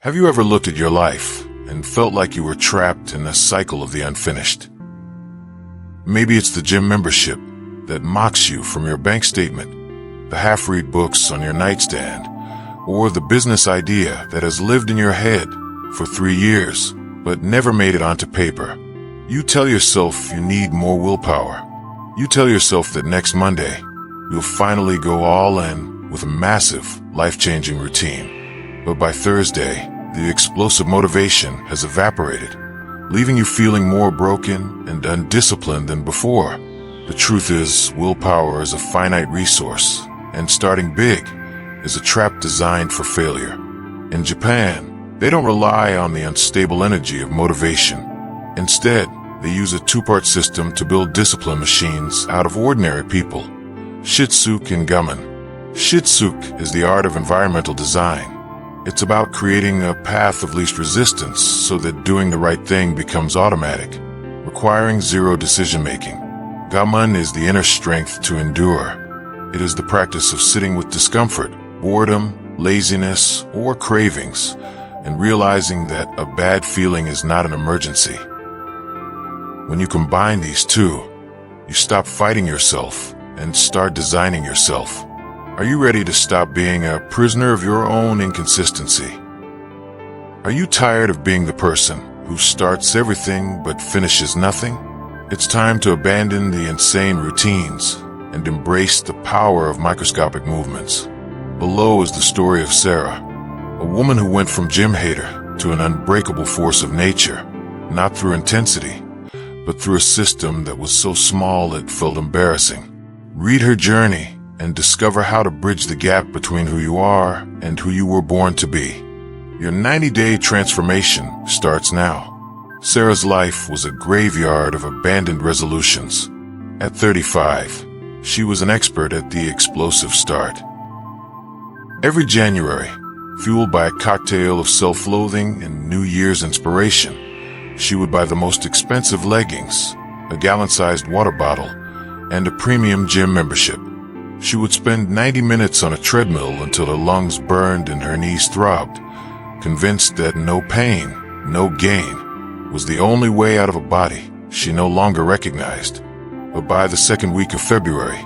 Have you ever looked at your life and felt like you were trapped in a cycle of the unfinished? Maybe it's the gym membership that mocks you from your bank statement, the half-read books on your nightstand, or the business idea that has lived in your head for 3 years but never made it onto paper. You tell yourself you need more willpower. You tell yourself that next Monday, you'll finally go all in with a massive, life-changing routine. But by Thursday, the explosive motivation has evaporated, leaving you feeling more broken and undisciplined than before. The truth is, willpower is a finite resource, and starting big is a trap designed for failure. In Japan, they don't rely on the unstable energy of motivation. Instead, they use a two-part system to build discipline machines out of ordinary people: Shitsuke and Gaman. Shitsuke is the art of environmental design. It's about creating a path of least resistance so that doing the right thing becomes automatic, requiring zero decision-making. Gaman is the inner strength to endure. It is the practice of sitting with discomfort, boredom, laziness, or cravings, and realizing that a bad feeling is not an emergency. When you combine these two, you stop fighting yourself and start designing yourself. Are you ready to stop being a prisoner of your own inconsistency? Are you tired of being the person who starts everything but finishes nothing? It's time to abandon the insane routines and embrace the power of microscopic movements. Below is the story of Sarah, a woman who went from gym hater to an unbreakable force of nature, not through intensity, but through a system that was so small it felt embarrassing. Read her journey and discover how to bridge the gap between who you are and who you were born to be. Your 90-day transformation starts now. Sarah's life was a graveyard of abandoned resolutions. At 35, she was an expert at the explosive start. Every January, fueled by a cocktail of self-loathing and New Year's inspiration, she would buy the most expensive leggings, a gallon-sized water bottle, and a premium gym membership. She would spend 90 minutes on a treadmill until her lungs burned and her knees throbbed, convinced that no pain, no gain, was the only way out of a body she no longer recognized. But by the second week of February,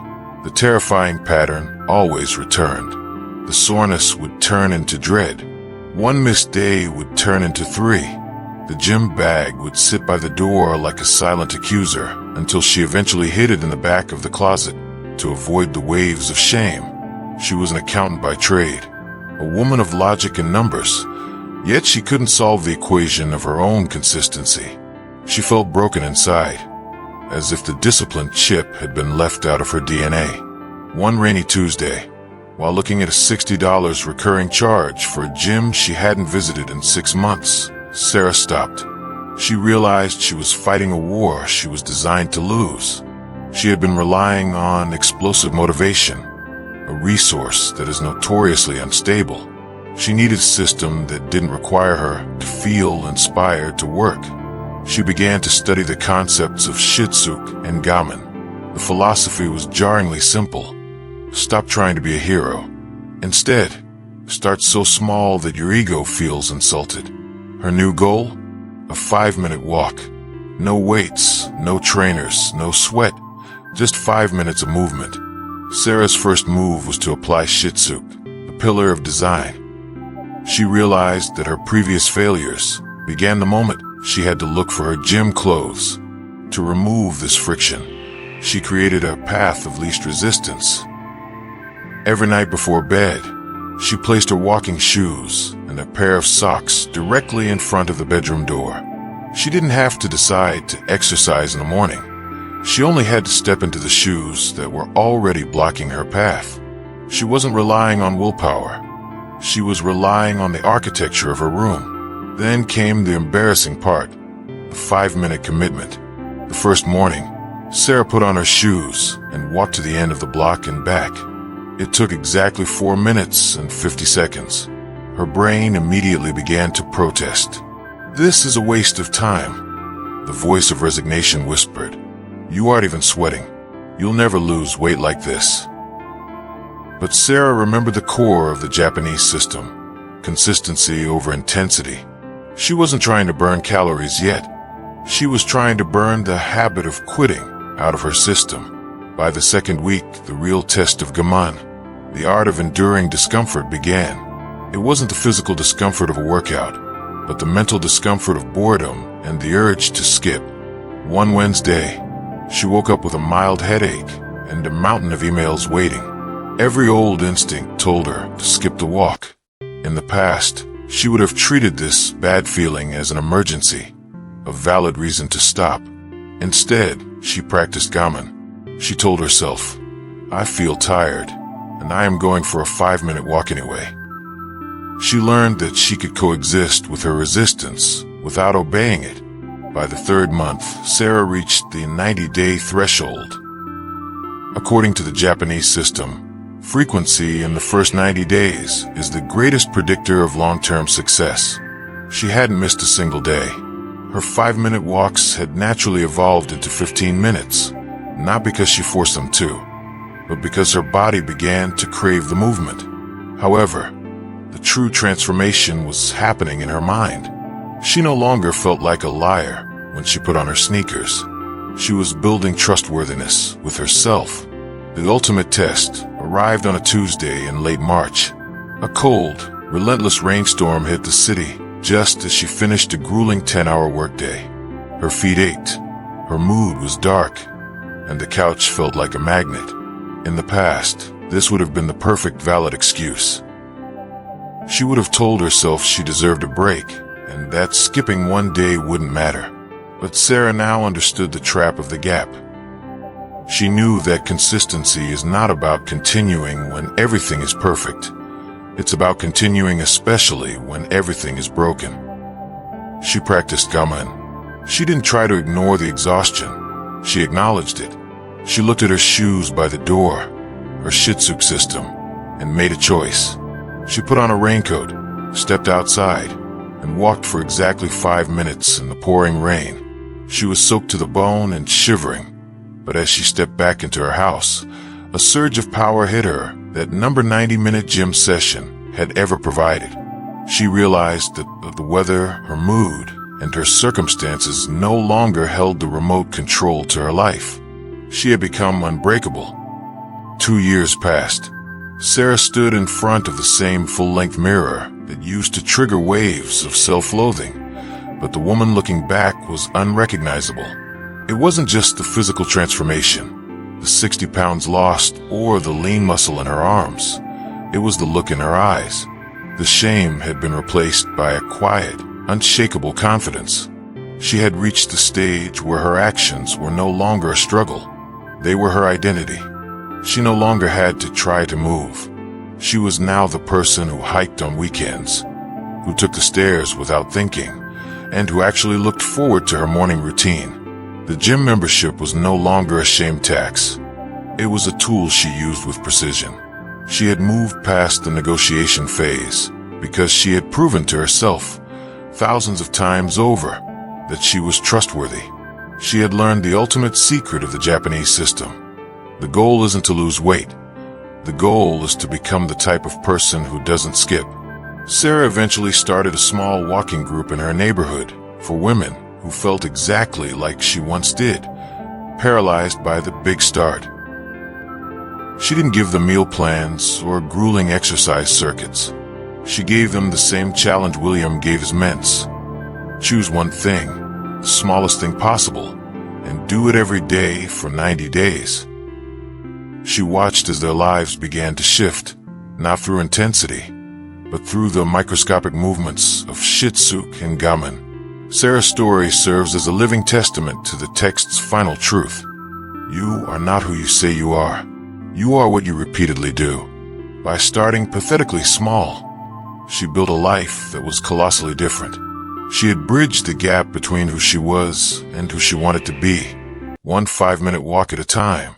the terrifying pattern always returned. The soreness would turn into dread. One missed day would turn into 3. The gym bag would sit by the door like a silent accuser until she eventually hid it in the back of the closet to avoid the waves of shame. She was an accountant by trade, a woman of logic and numbers, yet she couldn't solve the equation of her own consistency. She felt broken inside, as if the disciplined chip had been left out of her DNA. One rainy Tuesday, while looking at a $60 recurring charge for a gym she hadn't visited in 6 months, Sarah stopped. She realized she was fighting a war she was designed to lose. She had been relying on explosive motivation, a resource that is notoriously unstable. She needed a system that didn't require her to feel inspired to work. She began to study the concepts of Shitsuke and Gaman. The philosophy was jarringly simple. Stop trying to be a hero. Instead, start so small that your ego feels insulted. Her new goal? A 5-minute walk. No weights, no trainers, no sweat. Just 5 minutes of movement. Sarah's first move was to apply Shitsuke, the pillar of design. She realized that her previous failures began the moment she had to look for her gym clothes. To remove this friction, she created a path of least resistance. Every night before bed, she placed her walking shoes and a pair of socks directly in front of the bedroom door. She didn't have to decide to exercise in the morning. She only had to step into the shoes that were already blocking her path. She wasn't relying on willpower. She was relying on the architecture of her room. Then came the embarrassing part, the 5-minute commitment. The first morning, Sarah put on her shoes and walked to the end of the block and back. It took exactly 4 minutes and 50 seconds. Her brain immediately began to protest. "This is a waste of time," the voice of resignation whispered. "You aren't even sweating. You'll never lose weight like this." But Sarah remembered the core of the Japanese system: consistency over intensity. She wasn't trying to burn calories yet. She was trying to burn the habit of quitting out of her system. By the second week, the real test of Gaman, the art of enduring discomfort, began. It wasn't the physical discomfort of a workout, but the mental discomfort of boredom and the urge to skip. One Wednesday, she woke up with a mild headache and a mountain of emails waiting. Every old instinct told her to skip the walk. In the past, she would have treated this bad feeling as an emergency, a valid reason to stop. Instead, she practiced Gaman. She told herself, "I feel tired, and I am going for a 5-minute walk anyway." She learned that she could coexist with her resistance without obeying it. By the third month, Sarah reached the 90-day threshold. According to the Japanese system, frequency in the first 90 days is the greatest predictor of long-term success. She hadn't missed a single day. Her 5-minute walks had naturally evolved into 15 minutes, not because she forced them to, but because her body began to crave the movement. However, the true transformation was happening in her mind. She no longer felt like a liar when she put on her sneakers. She was building trustworthiness with herself. The ultimate test arrived on a Tuesday in late March. A cold, relentless rainstorm hit the city just as she finished a grueling 10-hour workday. Her feet ached, her mood was dark, and the couch felt like a magnet. In the past, this would have been the perfect valid excuse. She would have told herself she deserved a break, and that skipping one day wouldn't matter. But Sarah now understood the trap of the gap. She knew that consistency is not about continuing when everything is perfect. It's about continuing especially when everything is broken. She practiced Gaman. She didn't try to ignore the exhaustion. She acknowledged it. She looked at her shoes by the door, her Shitsuke system, and made a choice. She put on a raincoat, stepped outside, and walked for exactly 5 minutes in the pouring rain. She was soaked to the bone and shivering, but as she stepped back into her house, a surge of power hit her that no 90-minute gym session had ever provided. She realized that the weather, her mood, and her circumstances no longer held the remote control to her life. She had become unbreakable. 2 years passed. Sarah stood in front of the same full-length mirror that used to trigger waves of self-loathing, but the woman looking back was unrecognizable. It wasn't just the physical transformation, the 60 pounds lost, or the lean muscle in her arms. It was the look in her eyes. The shame had been replaced by a quiet, unshakable confidence. She had reached the stage where her actions were no longer a struggle. They were her identity. She no longer had to try to move. She was now the person who hiked on weekends, who took the stairs without thinking, and who actually looked forward to her morning routine. The gym membership was no longer a shame tax. It was a tool she used with precision. She had moved past the negotiation phase because she had proven to herself thousands of times over that she was trustworthy. She had learned the ultimate secret of the Japanese system. The goal isn't to lose weight. The goal is to become the type of person who doesn't skip. Sarah eventually started a small walking group in her neighborhood for women who felt exactly like she once did, paralyzed by the big start. She didn't give them meal plans or grueling exercise circuits. She gave them the same challenge William gave his ments. Choose one thing, the smallest thing possible, and do it every day for 90 days. She watched as their lives began to shift, not through intensity, but through the microscopic movements of Shitsuke and Gaman. Sarah's story serves as a living testament to the text's final truth. You are not who you say you are. You are what you repeatedly do. By starting pathetically small, she built a life that was colossally different. She had bridged the gap between who she was and who she wanted to be, one 5-minute walk at a time.